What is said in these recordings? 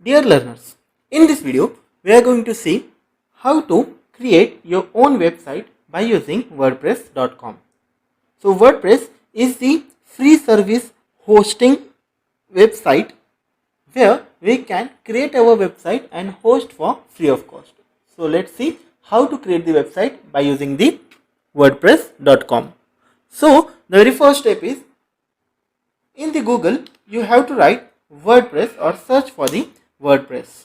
Dear learners, in this video we are going to see how to create your own website by using WordPress.com. So WordPress is the free service hosting website where we can create our website and host for free of cost. So let's see how to create the website by using the WordPress.com. So the very first step is, in the Google you have to write WordPress or search for the WordPress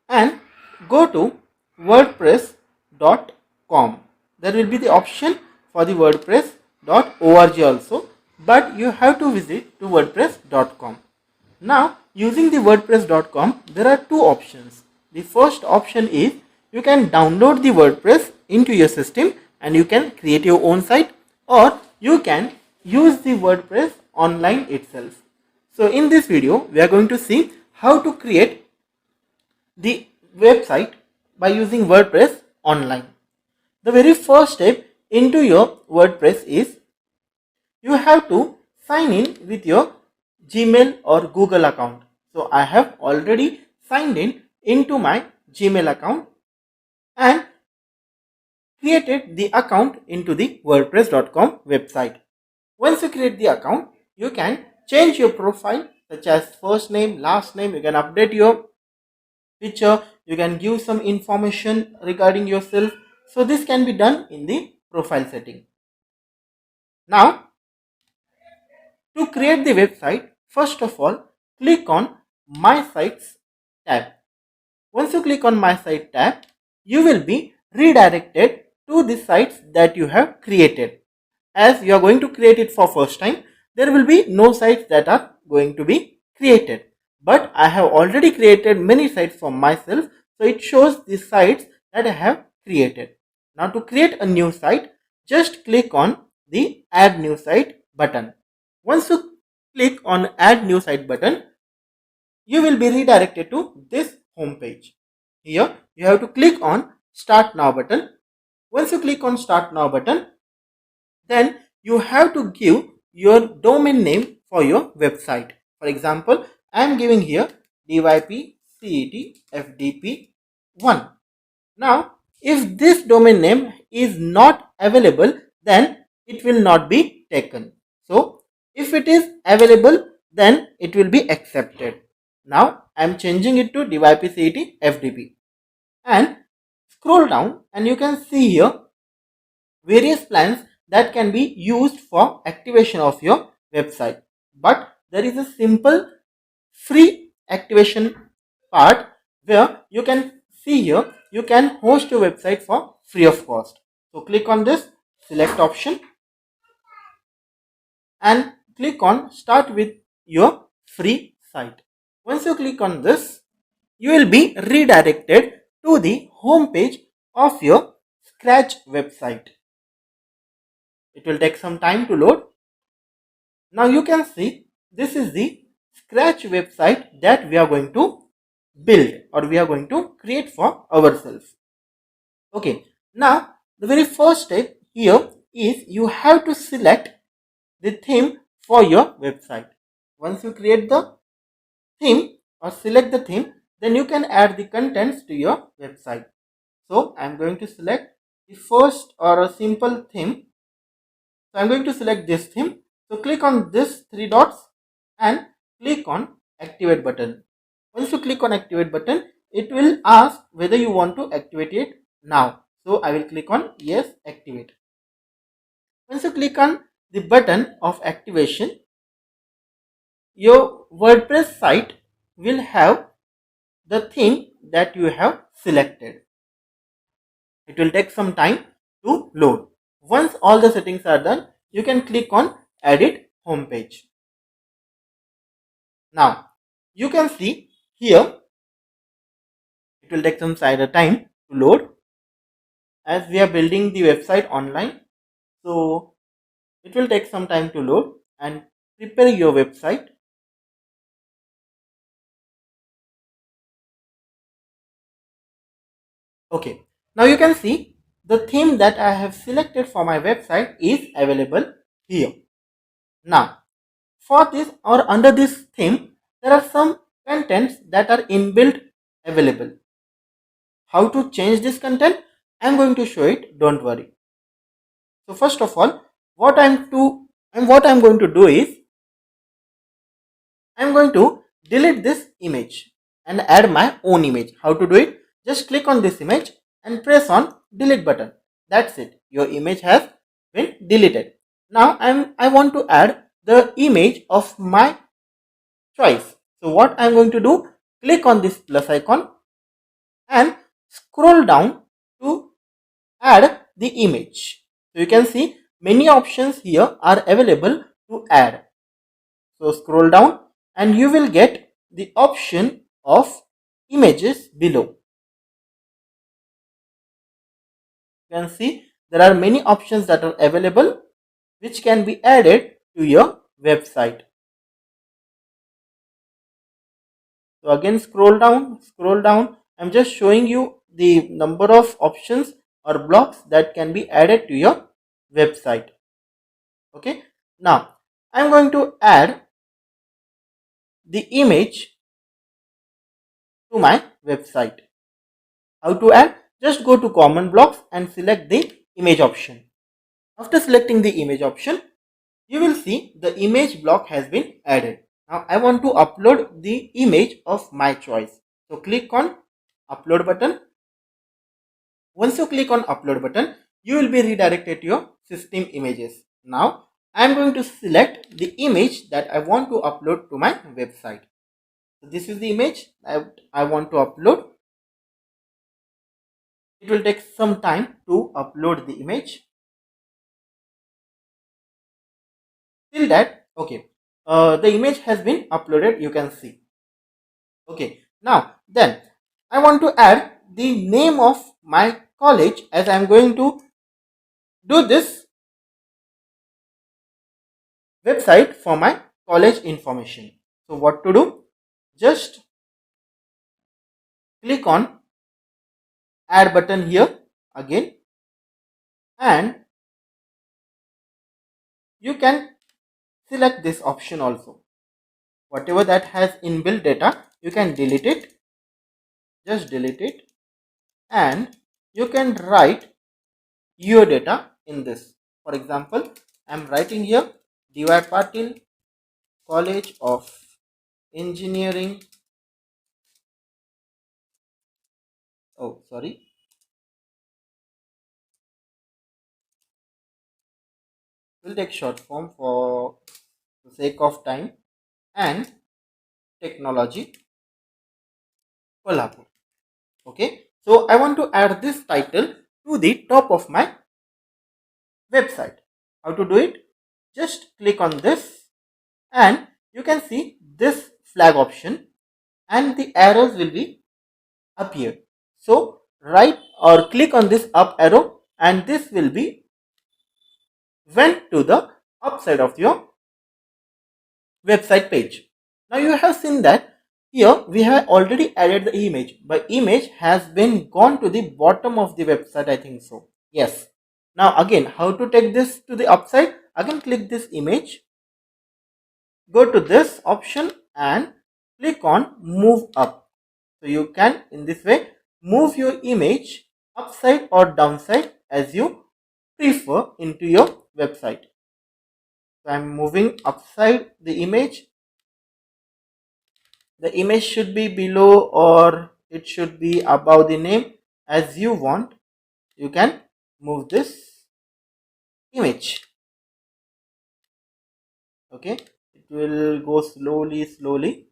and go to wordpress.com. There will be the option for the wordpress.org also, but you have to visit to wordpress.com. Now using the wordpress.com, there are two options. The first option is you can download the WordPress into your system and you can create your own site, or you can use the WordPress online itself. So in this video we are going to see how to create the website by using WordPress online. The very first step into your WordPress is you have to sign in with your Gmail or Google account. So I have already signed in into my Gmail account and created the account into the wordpress.com website. Once you create the account, you can change your profile such as first name, last name. You can update your picture, you can give some information regarding yourself. So this can be done in the profile setting. Now to create the website, first of all click on My Sites tab. Once you click on My Site tab, you will be redirected to the sites that you have created. As you are going to create it for first time, there will be no sites that are going to be created. But I have already created many sites for myself, so it shows the sites that I have created. Now to create a new site, just click on the Add New Site button. Once you click on Add New Site button, you will be redirected to this home page. Here you have to click on Start Now button. Once you click on Start Now button, then you have to give your domain name for your website. For example, I am giving here DYPCETFDP1. Now if this domain name is not available, then it will not be taken. So if it is available, then it will be accepted. Now I am changing it to DYPCETFDP and scroll down and you can see here various plans that can be used for activation of your website. But there is a simple free activation part where you can see here you can host your website for free of cost. So click on this select option and click on Start with your free site. Once you click on this, you will be redirected to the home page of your Scratch website. It will take some time to load. Now you can see this is the Scratch website that we are going to build or we are going to create for ourselves. Okay, now the very first step here is you have to select the theme for your website. Once you create the theme or select the theme, then you can add the contents to your website. So I am going to select the first or a simple theme. So I am going to select this theme. So click on this three dots and click on Activate button. Once you click on Activate button, it will ask whether you want to activate it now. So I will click on Yes, Activate. Once you click on the button of activation, your WordPress site will have the theme that you have selected. It will take some time to load. Once all the settings are done, you can click on Edit Homepage. Now you can see here it will take some time to load as we are building the website online. So it will take some time to load and prepare your website. Okay, now you can see the theme that I have selected for my website is available here. Now for this or under this theme, there are some contents that are inbuilt available. How to change this content? I'm going to show it, don't worry. So first of all, what I'm going to do is I'm going to delete this image and add my own image. How to do it? Just click on this image and press on delete button. That's it. Your image has been deleted. Now I want to add the image of my choice. So what I'm going to do? Click on this plus icon and scroll down to add the image. So you can see many options here are available to add. So scroll down and you will get the option of images below. You can see there are many options that are available which can be added to your website. So again scroll down. I'm just showing you the number of options or blocks that can be added to your website. Okay. Now I'm going to add the image to my website. How to add? Just go to common blocks and select the image option. After selecting the image option, you will see the image block has been added. Now I want to upload the image of my choice. So click on upload button. Once you click on upload button, you will be redirected to your system images. Now I am going to select the image that I want to upload to my website. So this is the image I want to upload. It will take some time to upload the image. Till that, okay, the image has been uploaded, you can see. Okay, now then I want to add the name of my college as I am going to do this website for my college information. So what to do? Just click on add button here again, and you can select this option also. Whatever that has inbuilt data, you can delete it. Just delete it, and you can write your data in this. For example, I am writing here D.Y. Patil, College of Engineering. Oh, sorry. We'll take short form for the sake of time. And Technology, Kolhapur. Okay. So I want to add this title to the top of my website. How to do it? Just click on this and you can see this flag option and the arrows will be appear. So right or click on this up arrow and this will be went to the upside of your website page. Now you have seen that here we have already added the image, but image has been gone to the bottom of the website, I think so. Yes. Now again, how to take this to the upside? Again click this image, go to this option and click on move up. So you can in this way move your image upside or downside as you prefer into your website. So I am moving upside the image. The image should be below or it should be above the name as you want. You can move this image. Okay, it will go slowly,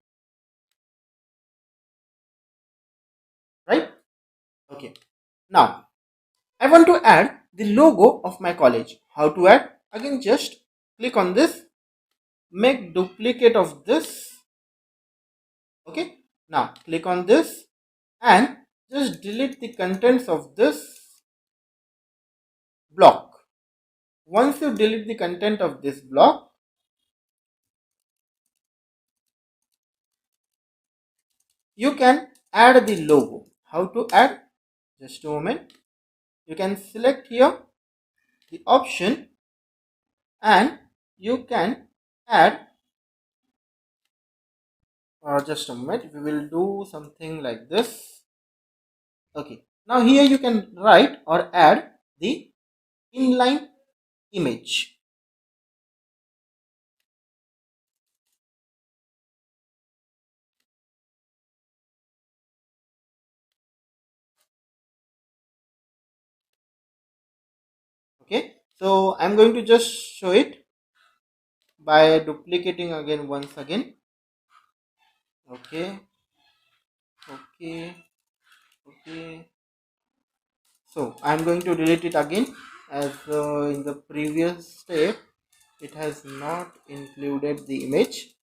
right? Okay, now I want to add the logo of my college. How to add? Again, just click on this, make duplicate of this. Okay, now click on this and just delete the contents of this block. Once you delete the content of this block, you can add the logo. How to add? Just a moment. You can select here the option and you can add just a moment, we will do something like this. Okay, now here you can write or add the inline image. Okay, so I'm going to just show it by duplicating again once again. Okay, okay, okay. So I'm going to delete it again, as in the previous step it has not included the image.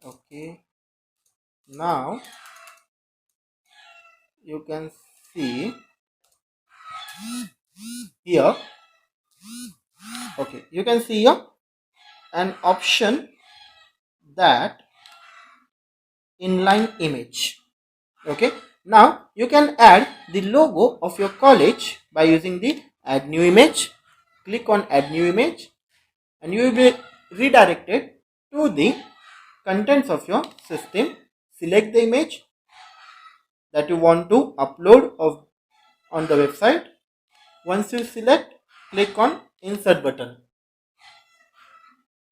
Okay, now you can see here. Okay, you can see here an option that inline image. Okay, now you can add the logo of your college by using the add new image. Click on add new image and you will be redirected to the contents of your system. Select the image that you want to upload on the website. Once you select, click on insert button.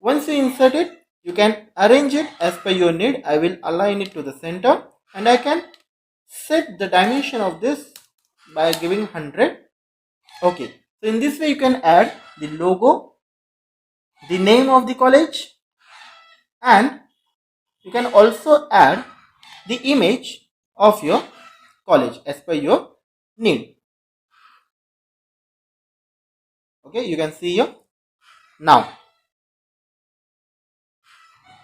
Once you insert it, you can arrange it as per your need. I will align it to the center and I can set the dimension of this by giving 100. Okay, so in this way you can add the logo, the name of the college, and you can also add the image of your college as per your need. Okay, you can see here. Now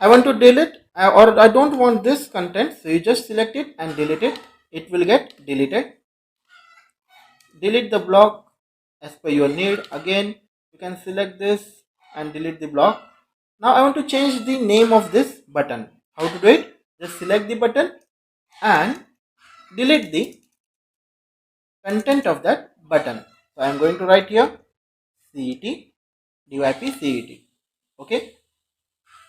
I want to delete or I don't want this content, so you just select it and delete it. It will get deleted. Delete the block as per your need. Again, you can select this and delete the block. Now I want to change the name of this button. How to do it? Just select the button and delete the content of that button. So I am going to write here CET DYP CET. Okay.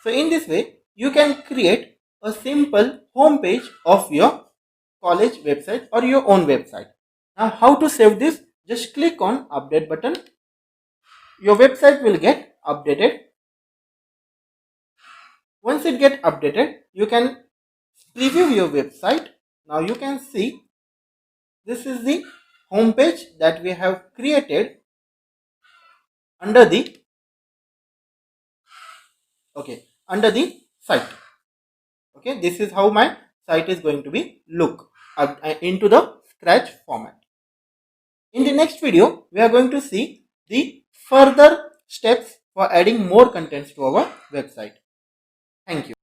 So in this way you can create a simple home page of your college website or your own website. Now how to save this? Just click on update button. Your website will get updated. Once it get updated, you can preview your website. Now you can see this is the home page that we have created under the site. Okay, this is how my site is going to be look into the Scratch format. In the next video, we are going to see the further steps for adding more contents to our website. Thank you.